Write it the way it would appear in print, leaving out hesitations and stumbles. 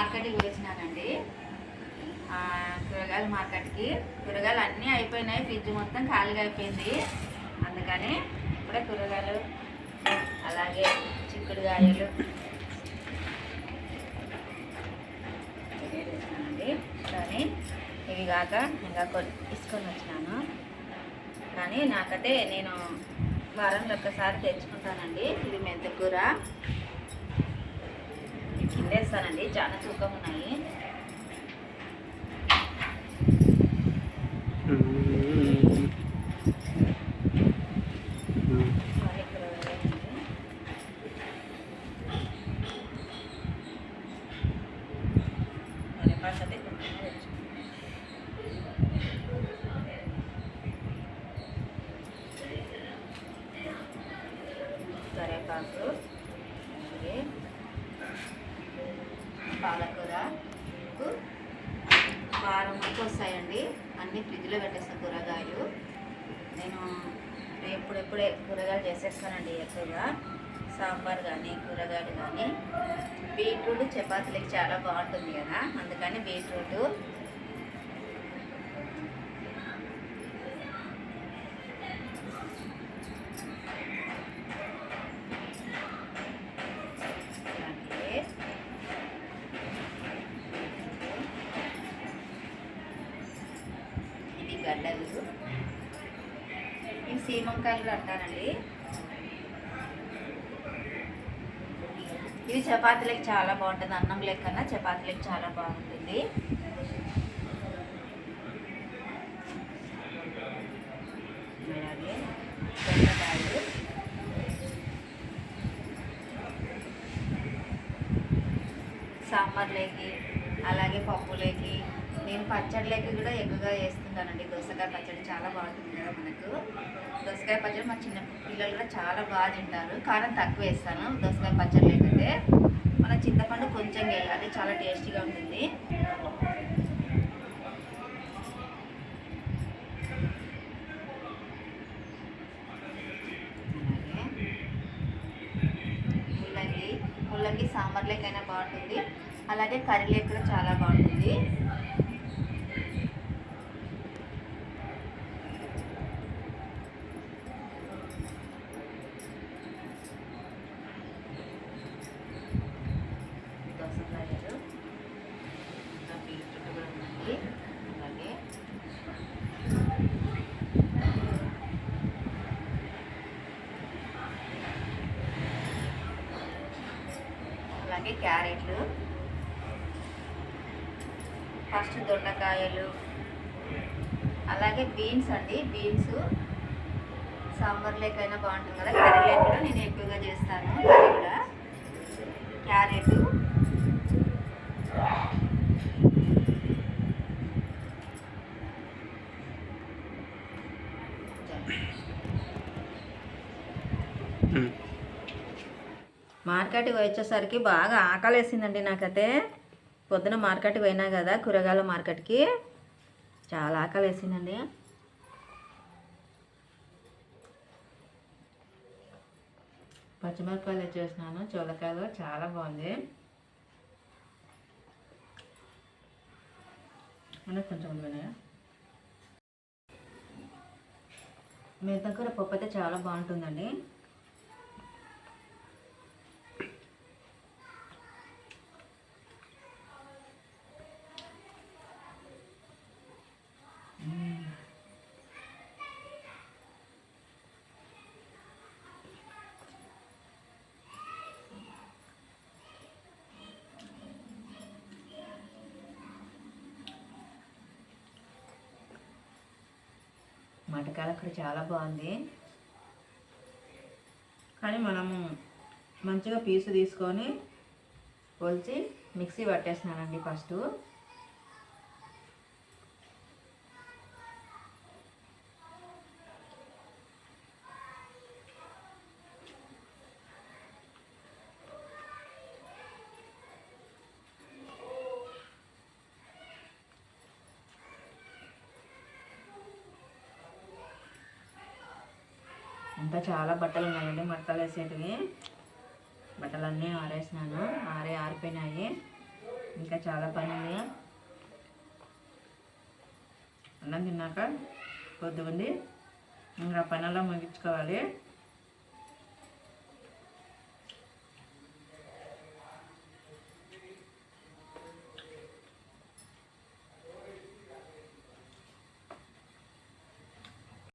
మార్కెట్కి వచ్చినానండి. కూరగాయల మార్కెట్కి. కూరగాయలు అన్నీ అయిపోయినాయి, ఫ్రిడ్జ్ మొత్తం ఖాళీగా అయిపోయింది. అందుకని ఇప్పుడే కూరగాయలు అలాగే చిక్కుడుగాయలు వేసినానండి. కానీ ఇవి కాక ఇంకా తీసుకొని వచ్చినాను. కానీ నాకైతే నేను వారంలో ఒక్కసారి తెచ్చుకుంటానండి. ఇది మెంతకూర కిందేస్తానండి, చాలా తూకం ఉన్నాయి. కరివేపాకు, అలాగే పాలకూర వారం వరకు వస్తాయండి. అన్నీ ఫ్రిడ్జ్లో పెట్టేస్తాను కూరగాయలు. నేను ఎప్పుడెప్పుడే కూరగాయలు చేసేస్తానండి. ఎక్కువగా సాంబార్ కానీ కూరగాయలు కానీ. బీట్రూట్ చపాతీలకి చాలా బాగుంటుంది కదా, అందుకని బీట్రూట్ గడ్డలు, ఇవి సీమంకాయలు అంటారండి. ఇవి చపాతీలకు చాలా బాగుంటుంది, అన్నం లెక్కన్నా చపాతీలకు చాలా బాగుంటుంది. అలాగే బెండకాయలు, సాంబార్లోకి అలాగే పప్పులోకి, నేను పచ్చడిలోకి కూడా ఎక్కువగా వేస్తుంటానండి. దోసకాయ పచ్చడి చాలా బాగుంటుంది కదా మనకు. దోసకాయ పచ్చడి మా చిన్న పిల్లలు కూడా చాలా బాగా తింటారు. కారం తక్కువ వేస్తాను దోసకాయ పచ్చడిలోకి అయితే. మన చింతపండు కొంచెం వేయాలి, చాలా టేస్టీగా ఉంటుంది. అలాగే ముల్లంగి సాంబార్లోకైనా బాగుంటుంది, అలాగే కర్రీలోకి కూడా చాలా బాగుంటుంది. దోసకాయలు, బీట్రూట్ కూడా ఉన్నాయి. అలాగే క్యారెట్లు, ఫస్ట్ దొండకాయలు, అలాగే బీన్స్ అండి. బీన్స్ సాంబార్లోకైనా బాగుంటుంది కదా, కర్రీలోకి కూడా నేను ఎక్కువగా చేస్తాను. కర్రీ కూడా క్యారెట్, మార్కెట్కి వచ్చేసరికి బాగా ఆకలి వేసిందండి నాకైతే. పొద్దున మార్కెట్కి పోయినా కదా, కూరగాయల మార్కెట్కి, చాలా ఆకలి వేసిందండి. పచ్చిమిరపకాయలు వచ్చేసినాను, చోలకాయలు చాలా బాగుంది. కొంచెం ఉన్నాయా. మెంతకూర పప్పు అయితే చాలా బాగుంటుందండి. మటకాయలు అక్కడ చాలా బాగుంది. కానీ మనము మంచిగా పీసు తీసుకొని కొలిచి మిక్సీ పట్టేసినానండి ఫస్ట్. అంతా చాలా బట్టలు ఉన్నాయండి, మడతలు వేసేటివి. బట్టలన్నీ ఆరేసినాను, ఆరిపోయినాయి. ఇంకా చాలా పని ఉంది. అన్నం తిన్నాక కొద్దిగా ఉంది, ఇంకా పనుల్లో ముగించుకోవాలి.